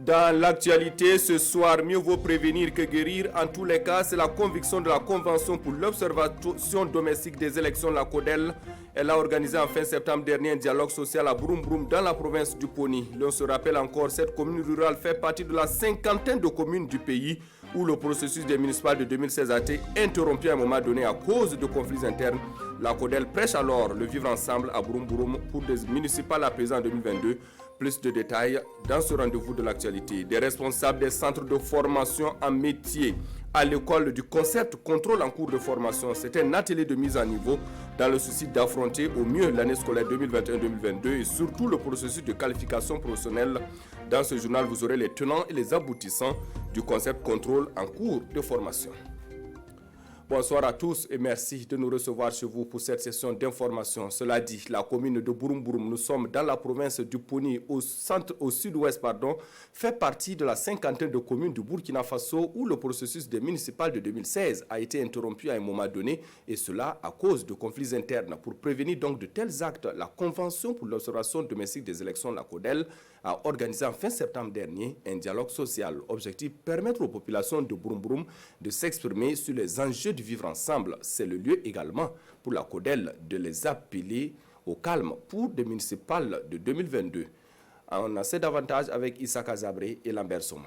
Dans l'actualité, ce soir, mieux vaut prévenir que guérir. En tous les cas, c'est la conviction de la Convention pour l'observation domestique des élections, la CODEL. Elle a organisé en fin septembre dernier un dialogue social à Bouroum Bouroum dans la province du Poni. L'on se rappelle encore, cette commune rurale fait partie de la cinquantaine de communes du pays où le processus des municipales de 2016 a été interrompu à un moment donné à cause de conflits internes. La CODEL prêche alors le vivre ensemble à Bouroum Bouroum pour des municipales à présent en 2022. Plus de détails dans ce rendez-vous de l'actualité. Des responsables des centres de formation en métier à l'école du concept contrôle en cours de formation. C'est un atelier de mise à niveau dans le souci d'affronter au mieux l'année scolaire 2021-2022 et surtout le processus de qualification professionnelle. Dans ce journal, vous aurez les tenants et les aboutissants du concept contrôle en cours de formation. Bonsoir à tous et merci de nous recevoir chez vous pour cette session d'information. Cela dit, la commune de Bouroum Bouroum, nous sommes dans la province du Poni, au sud-ouest, fait partie de la cinquantaine de communes du Burkina Faso où le processus des municipales de 2016 a été interrompu à un moment donné et cela à cause de conflits internes. Pour prévenir donc de tels actes, la Convention pour l'observation domestique des élections, la CODEL, a organisé en fin septembre dernier un dialogue social. Objectif, permettre aux populations de Bouroum Bouroum de s'exprimer sur les enjeux du vivre ensemble. C'est le lieu également pour la CODEL de les appeler au calme pour des municipales de 2022. On en sait davantage avec Issa Kazabré et Lambert Soma.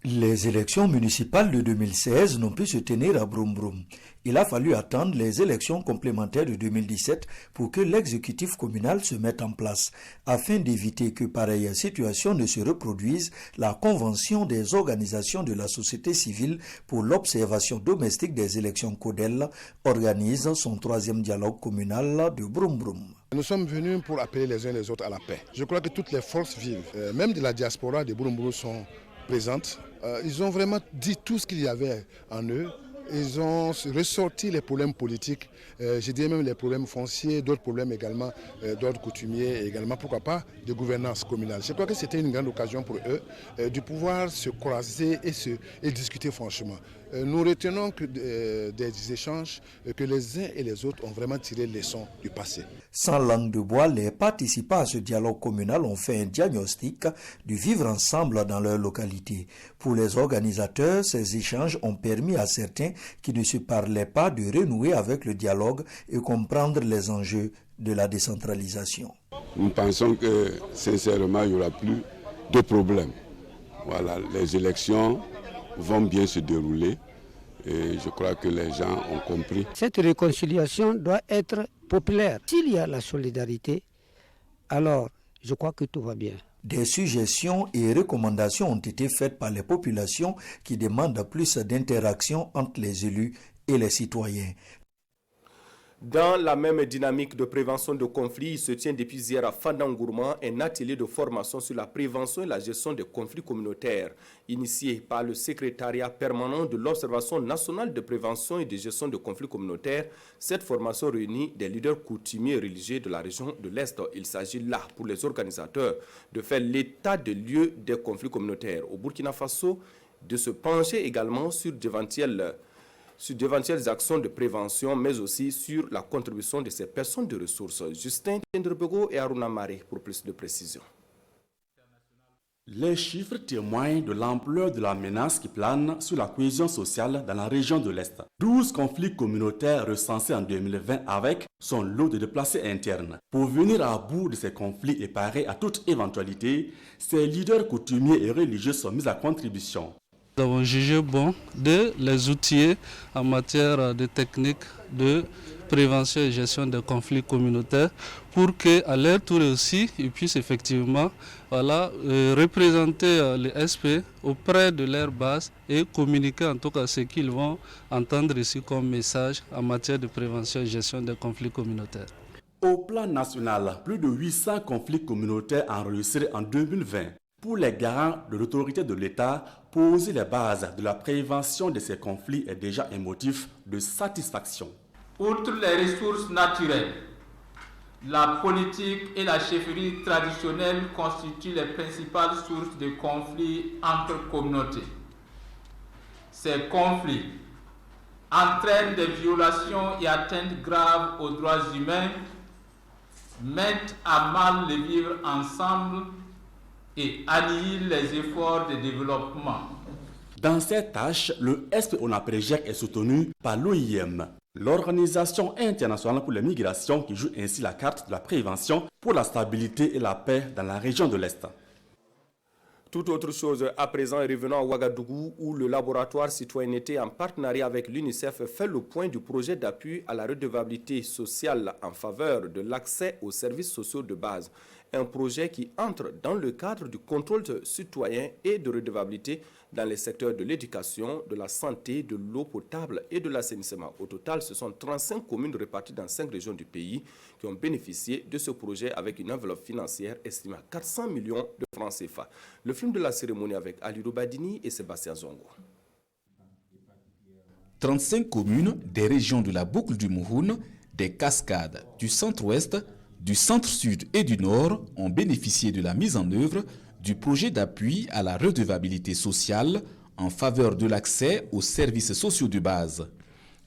Les élections municipales de 2016 n'ont pu se tenir à Bouroum Bouroum. Il a fallu attendre les élections complémentaires de 2017 pour que l'exécutif communal se mette en place. Afin d'éviter que pareille situation ne se reproduise, la Convention des organisations de la société civile pour l'observation domestique des élections CODEL organise son 3e dialogue communal de Bouroum Bouroum. Nous sommes venus pour appeler les uns les autres à la paix. Je crois que toutes les forces vives, même de la diaspora de Bouroum Bouroum, sont présentes. Ils ont vraiment dit tout ce qu'il y avait en eux. Ils ont ressorti les problèmes politiques, je dirais même les problèmes fonciers, d'autres problèmes également, d'ordre coutumier et également, pourquoi pas, de gouvernance communale. Je crois que c'était une grande occasion pour eux de pouvoir se croiser et discuter franchement. Nous retenons que des échanges que les uns et les autres ont vraiment tiré les leçons du passé. Sans langue de bois, les participants à ce dialogue communal ont fait un diagnostic du vivre ensemble dans leur localité. Pour les organisateurs, ces échanges ont permis à certains qui ne se parlaient pas de renouer avec le dialogue et comprendre les enjeux de la décentralisation. Nous pensons que sincèrement il n'y aura plus de problème. Voilà, les élections vont bien se dérouler et je crois que les gens ont compris. Cette réconciliation doit être populaire. S'il y a la solidarité, alors je crois que tout va bien. Des suggestions et recommandations ont été faites par les populations qui demandent plus d'interaction entre les élus et les citoyens. Dans la même dynamique de prévention de conflits, il se tient depuis hier à Fandangourma un atelier de formation sur la prévention et la gestion des conflits communautaires, initié par le secrétariat permanent de l'Observation nationale de prévention et de gestion des conflits communautaires. Cette formation réunit des leaders coutumiers et religieux de la région de l'Est. Il s'agit là, pour les organisateurs, de faire l'état des lieux des conflits communautaires. Au Burkina Faso, de se pencher également sur d'éventuelles actions de prévention, mais aussi sur la contribution de ces personnes de ressources. Justin Tendrebego et Aruna Mare pour plus de précision. Les chiffres témoignent de l'ampleur de la menace qui plane sur la cohésion sociale dans la région de l'Est. 12 conflits communautaires recensés en 2020 avec son lot de déplacés internes. Pour venir à bout de ces conflits et parer à toute éventualité, ces leaders coutumiers et religieux sont mis à contribution. Nous avons jugé bon de les outiller en matière de techniques de prévention et gestion des conflits communautaires pour qu'à leur tour aussi, ils puissent effectivement représenter les SP auprès de leur base et communiquer en tout cas ce qu'ils vont entendre ici comme message en matière de prévention et gestion des conflits communautaires. Au plan national, plus de 800 conflits communautaires enregistrés en 2020. Pour les garants de l'autorité de l'État, poser les bases de la prévention de ces conflits est déjà un motif de satisfaction. Outre les ressources naturelles, la politique et la chefferie traditionnelle constituent les principales sources de conflits entre communautés. Ces conflits entraînent des violations et atteintes graves aux droits humains, mettent à mal le vivre ensemble et annihile les efforts de développement. Dans cette tâche, le SPONAPREJEC est soutenu par l'OIM, l'Organisation internationale pour les migrations, qui joue ainsi la carte de la prévention pour la stabilité et la paix dans la région de l'Est. Toute autre chose à présent, revenons à Ouagadougou où le laboratoire citoyenneté en partenariat avec l'UNICEF fait le point du projet d'appui à la redevabilité sociale en faveur de l'accès aux services sociaux de base. Un projet qui entre dans le cadre du contrôle citoyen et de redevabilité dans les secteurs de l'éducation, de la santé, de l'eau potable et de l'assainissement. Au total, ce sont 35 communes réparties dans 5 régions du pays qui ont bénéficié de ce projet avec une enveloppe financière estimée à 400 millions de francs CFA. Le film de la cérémonie avec Alidou Badini et Sébastien Zongo. 35 communes des régions de la boucle du Mouhoun, des Cascades, du centre-ouest, du centre-sud et du nord ont bénéficié de la mise en œuvre du projet d'appui à la redevabilité sociale en faveur de l'accès aux services sociaux de base.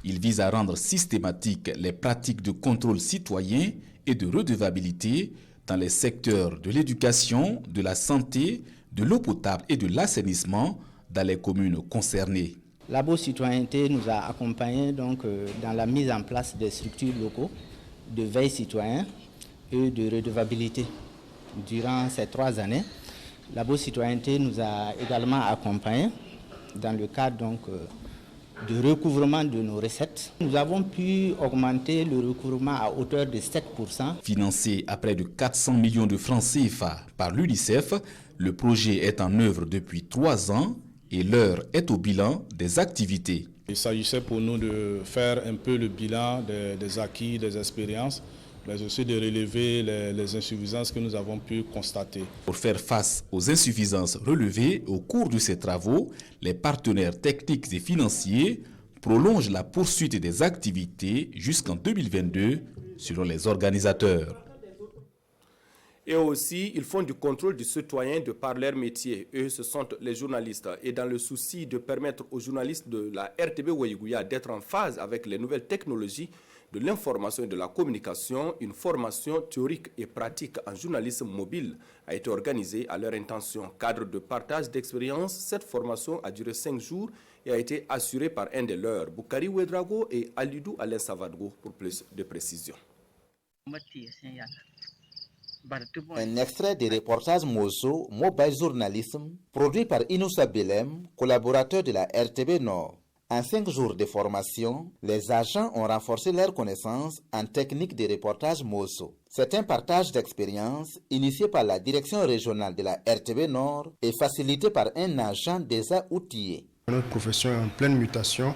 Il vise à rendre systématiques les pratiques de contrôle citoyen et de redevabilité dans les secteurs de l'éducation, de la santé, de l'eau potable et de l'assainissement dans les communes concernées. Labo Citoyenneté nous a accompagnés donc, dans la mise en place des structures locaux de veille citoyen et de redevabilité. Durant ces 3 années, Labo Citoyenneté nous a également accompagnés dans le cadre donc, de recouvrement de nos recettes. Nous avons pu augmenter le recouvrement à hauteur de 7%. Financé à près de 400 millions de francs CFA par l'UNICEF, le projet est en œuvre depuis 3 ans et l'heure est au bilan des activités. Il s'agissait pour nous de faire un peu le bilan des acquis, des expériences, mais aussi de relever les insuffisances que nous avons pu constater. Pour faire face aux insuffisances relevées au cours de ces travaux, les partenaires techniques et financiers prolongent la poursuite des activités jusqu'en 2022, selon les organisateurs. Et aussi, ils font du contrôle du citoyen de par leur métier. Eux, ce sont les journalistes. Et dans le souci de permettre aux journalistes de la RTB Ouaïgouya d'être en phase avec les nouvelles technologies de l'information et de la communication, une formation théorique et pratique en journalisme mobile a été organisée à leur intention. Cadre de partage d'expérience, cette formation a duré 5 jours et a été assurée par un des leurs, Boukari Ouedrago et Alidou Alain Savadgo, pour plus de précision. Un extrait des reportages Mozo, Mobile Journalism, produit par Inoussa Belem, collaborateur de la RTB Nord. En 5 jours de formation, les agents ont renforcé leurs connaissances en technique de reportage Mozo. C'est un partage d'expérience initié par la direction régionale de la RTB Nord et facilité par un agent déjà outillé. Notre profession est en pleine mutation.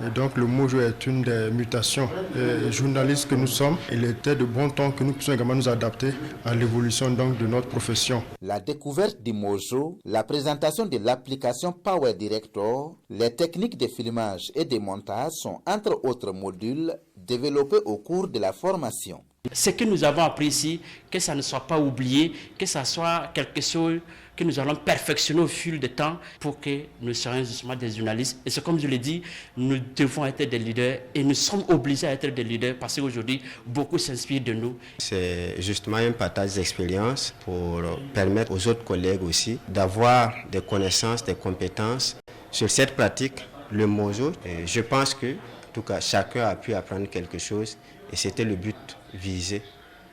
Et donc le Mojo est une des mutations. Les journalistes que nous sommes, il était de bon temps que nous puissions également nous adapter à l'évolution donc de notre profession. La découverte du Mojo, la présentation de l'application Power Director, les techniques de filmage et de montage sont entre autres modules développés au cours de la formation. Ce que nous avons appris ici, que ça ne soit pas oublié, que ça soit quelque chose que nous allons perfectionner au fil du temps pour que nous soyons justement des journalistes. Et c'est comme je l'ai dit, nous devons être des leaders et nous sommes obligés à être des leaders parce qu'aujourd'hui, beaucoup s'inspirent de nous. C'est justement un partage d'expérience pour permettre aux autres collègues aussi d'avoir des connaissances, des compétences sur cette pratique, le Mojo. Et je pense que, en tout cas, chacun a pu apprendre quelque chose et c'était le but visé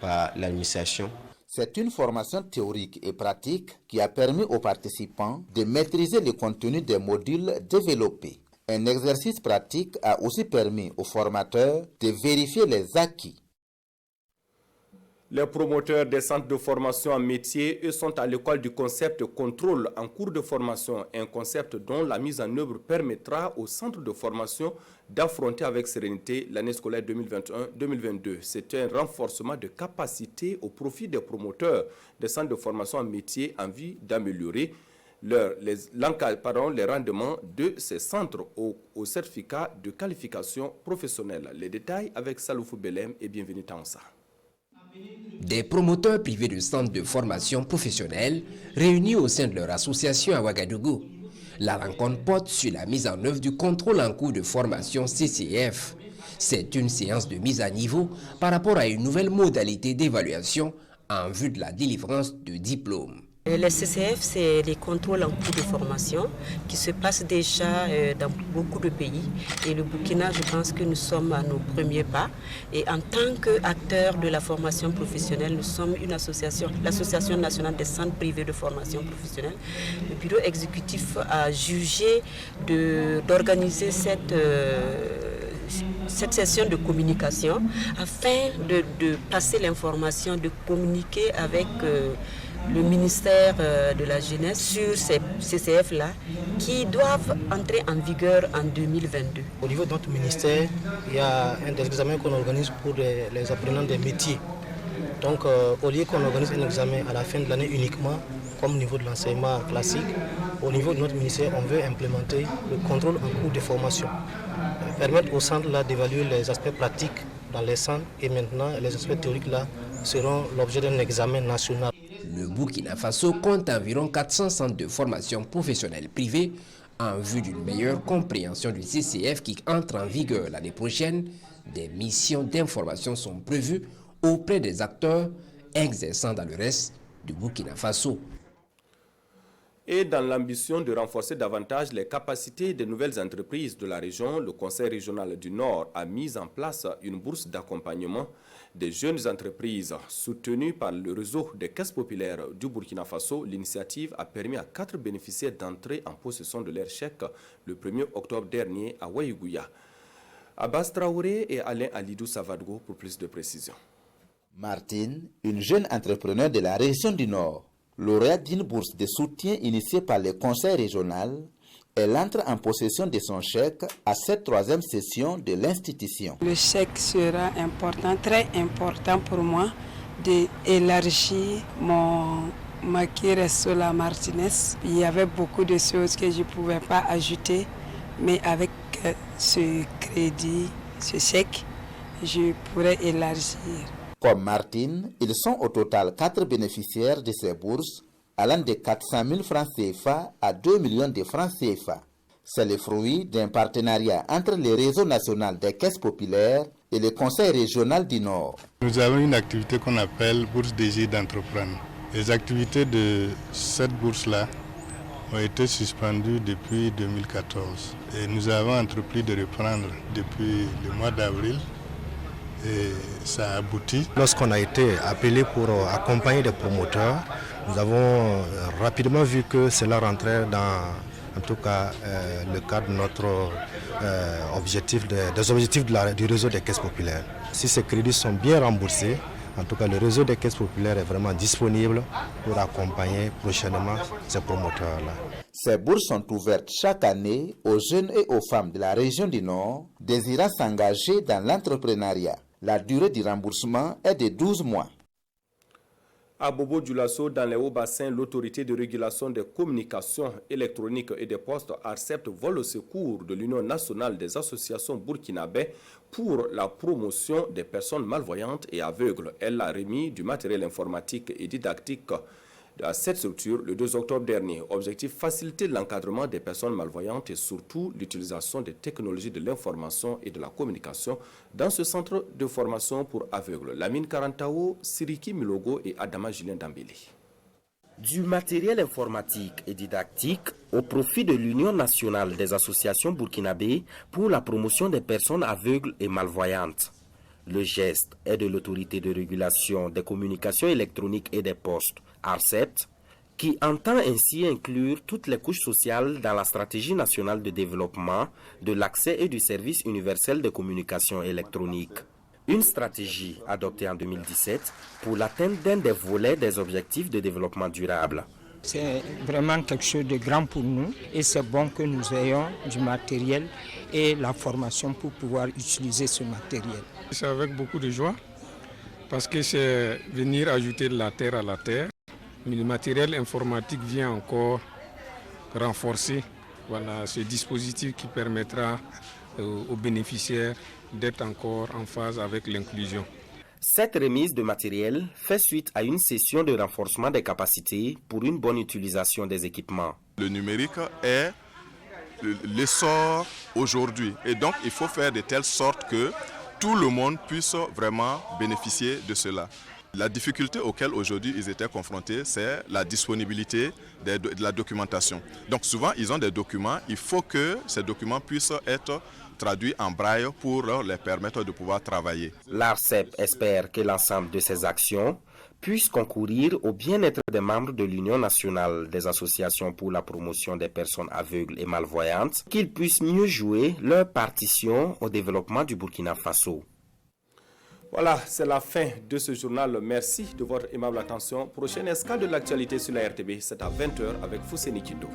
par l'administration. C'est une formation théorique et pratique qui a permis aux participants de maîtriser le contenu des modules développés. Un exercice pratique a aussi permis aux formateurs de vérifier les acquis. Les promoteurs des centres de formation en métier, eux, sont à l'école du concept contrôle en cours de formation, un concept dont la mise en œuvre permettra aux centres de formation d'affronter avec sérénité l'année scolaire 2021-2022. C'est un renforcement de capacité au profit des promoteurs des centres de formation en métier en vue d'améliorer les rendements de ces centres au certificat de qualification professionnelle. Les détails avec Saloufou Belem et bienvenue Tansa. Des promoteurs privés de centres de formation professionnelle réunis au sein de leur association à Ouagadougou. La rencontre porte sur la mise en œuvre du contrôle en cours de formation CCF. C'est une séance de mise à niveau par rapport à une nouvelle modalité d'évaluation en vue de la délivrance de diplômes. Les CCF, c'est les contrôles en cours de formation qui se passent déjà dans beaucoup de pays. Et le Burkina, je pense que nous sommes à nos premiers pas. Et en tant qu'acteurs de la formation professionnelle, nous sommes une association, l'Association nationale des centres privés de formation professionnelle. Le bureau exécutif a jugé d'organiser cette session de communication afin de passer l'information, de communiquer avec le ministère de la Jeunesse sur ces CCF-là qui doivent entrer en vigueur en 2022. Au niveau de notre ministère, il y a un des examens qu'on organise pour les apprenants des métiers. Donc au lieu qu'on organise un examen à la fin de l'année uniquement, comme au niveau de l'enseignement classique, au niveau de notre ministère, on veut implémenter le contrôle en cours de formation. Permettre aux centres là d'évaluer les aspects pratiques dans les centres et maintenant les aspects théoriques là seront l'objet d'un examen national. Le Burkina Faso compte environ 400 centres de formation professionnelle privés en vue d'une meilleure compréhension du CCF qui entre en vigueur l'année prochaine. Des missions d'information sont prévues auprès des acteurs exerçant dans le reste du Burkina Faso. Et dans l'ambition de renforcer davantage les capacités des nouvelles entreprises de la région, le Conseil régional du Nord a mis en place une bourse d'accompagnement des jeunes entreprises soutenue par le réseau des caisses populaires du Burkina Faso. L'initiative a permis à 4 bénéficiaires d'entrer en possession de leur chèque le 1er octobre dernier à Ouaïgouya. Abbas Traoré et Alain Alidou Savadgo pour plus de précisions. Martine, une jeune entrepreneur de la région du Nord, lauréate d'une bourse de soutien initiée par le conseil régional, elle entre en possession de son chèque à cette 3e session de l'institution. Le chèque sera important, très important pour moi, d'élargir ma carrière sur la Martinez. Il y avait beaucoup de choses que je ne pouvais pas ajouter, mais avec ce crédit, ce chèque, je pourrais élargir. Comme Martine, ils sont au total 4 bénéficiaires de ces bourses, allant de 400 000 francs CFA à 2 millions de francs CFA. C'est le fruit d'un partenariat entre le réseau national des caisses populaires et le conseil régional du Nord. Nous avons une activité qu'on appelle bourse DG d'entreprendre. Les activités de cette bourse-là ont été suspendues depuis 2014. Et nous avons entrepris de reprendre depuis le mois d'avril. Et ça a abouti. Lorsqu'on a été appelé pour accompagner des promoteurs, nous avons rapidement vu que cela rentrait dans, en tout cas, le cadre de notre objectif, des objectifs du réseau des caisses populaires. Si ces crédits sont bien remboursés, en tout cas, le réseau des caisses populaires est vraiment disponible pour accompagner prochainement ces promoteurs-là. Ces bourses sont ouvertes chaque année aux jeunes et aux femmes de la région du Nord désirant s'engager dans l'entrepreneuriat. La durée du remboursement est de 12 mois. À Bobo Dioulasso, dans les Hauts-Bassins, l'autorité de régulation des communications électroniques et des postes ARCEP vole au secours de l'Union nationale des associations burkinabais pour la promotion des personnes malvoyantes et aveugles. Elle a remis du matériel informatique et didactique à cette structure le 2 octobre dernier. Objectif, faciliter l'encadrement des personnes malvoyantes et surtout l'utilisation des technologies de l'information et de la communication dans ce centre de formation pour aveugles. Lamine Karantao, Siriki Milogo et Adama Julien Dambélé. Du matériel informatique et didactique au profit de l'Union nationale des associations burkinabées pour la promotion des personnes aveugles et malvoyantes. Le geste est de l'autorité de régulation des communications électroniques et des postes, ARCEP, qui entend ainsi inclure toutes les couches sociales dans la stratégie nationale de développement de l'accès et du service universel de communication électronique. Une stratégie adoptée en 2017 pour l'atteinte d'un des volets des objectifs de développement durable. C'est vraiment quelque chose de grand pour nous et c'est bon que nous ayons du matériel et la formation pour pouvoir utiliser ce matériel. C'est avec beaucoup de joie parce que c'est venir ajouter de la terre à la terre. Mais le matériel informatique vient encore renforcer ce dispositif qui permettra aux bénéficiaires d'être encore en phase avec l'inclusion. Cette remise de matériel fait suite à une session de renforcement des capacités pour une bonne utilisation des équipements. Le numérique est l'essor aujourd'hui et donc il faut faire de telle sorte que tout le monde puisse vraiment bénéficier de cela. La difficulté auquel aujourd'hui ils étaient confrontés, c'est la disponibilité de la documentation. Donc souvent, ils ont des documents, il faut que ces documents puissent être traduits en braille pour leur permettre de pouvoir travailler. L'ARCEP espère que l'ensemble de ces actions puissent concourir au bien-être des membres de l'Union nationale des associations pour la promotion des personnes aveugles et malvoyantes, qu'ils puissent mieux jouer leur partition au développement du Burkina Faso. Voilà, c'est la fin de ce journal. Merci de votre aimable attention. Prochaine escale de l'actualité sur la RTB, c'est à 20h avec Fousseni Kido.